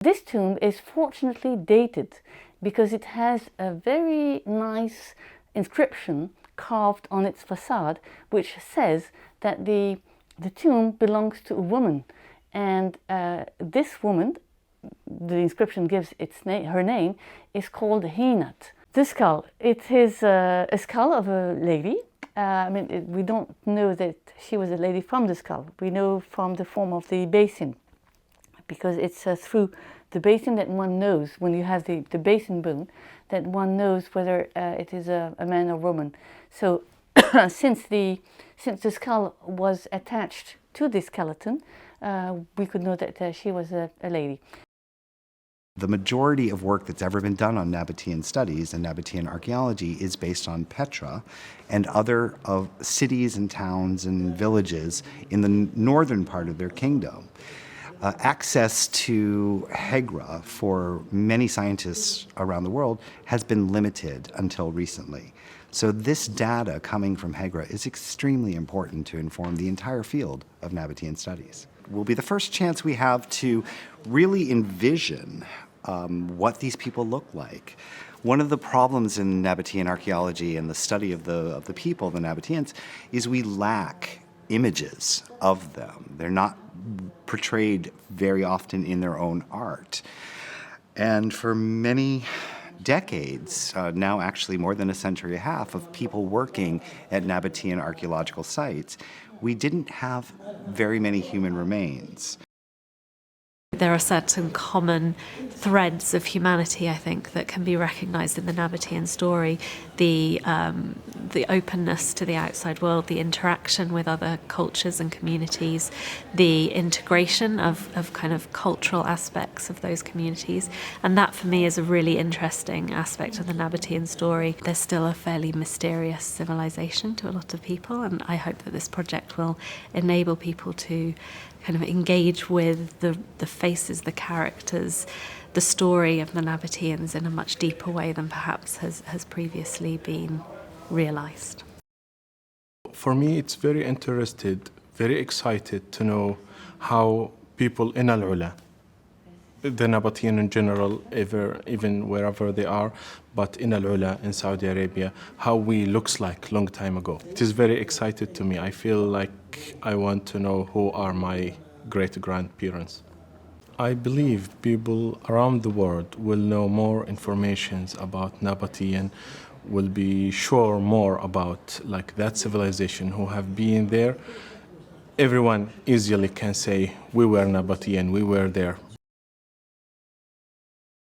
This tomb is fortunately dated because it has a very nice inscription carved on its facade which says that the tomb belongs to a woman, and this woman, the inscription gives her name, is called Hinat. The skull, it is a skull of a lady. We don't know that she was a lady from the skull. We know from the form of the basin, because it's through the basin that one knows, when you have the basin bone, that one knows whether it is a man or woman. So since the skull was attached to the skeleton, we could know that she was a lady. The majority of work that's ever been done on Nabatean studies and Nabatean archaeology is based on Petra and other cities and towns and villages in the northern part of their kingdom. Access to Hegra for many scientists around the world has been limited until recently. So this data coming from Hegra is extremely important to inform the entire field of Nabatean studies. Will be the first chance we have to really envision what these people look like. One of the problems in Nabatean archaeology and the study of the people, the Nabateans, is we lack images of them. They're not portrayed very often in their own art. And for many decades, now actually more than a century and a half, of people working at Nabatean archaeological sites, we didn't have very many human remains. There are certain common threads of humanity, I think, that can be recognised in the Nabatean story. The openness to the outside world, the interaction with other cultures and communities, the integration of kind of cultural aspects of those communities. And that, for me, is a really interesting aspect of the Nabatean story. There's still a fairly mysterious civilization to a lot of people, and I hope that this project will enable people to kind of engage with the faces, the characters, the story of the Nabateans in a much deeper way than perhaps has previously been realised. For me, it's very excited to know how people in Al-Ala, the Nabatean in general, even wherever they are, but in Al-Ala, in Saudi Arabia, how we looks like long time ago. It is very excited to me. I feel like I want to know who are my great-grandparents. I believe people around the world will know more information about Nabatean, will be sure more about like that civilization who have been there. Everyone easily can say, we were Nabatean, we were there.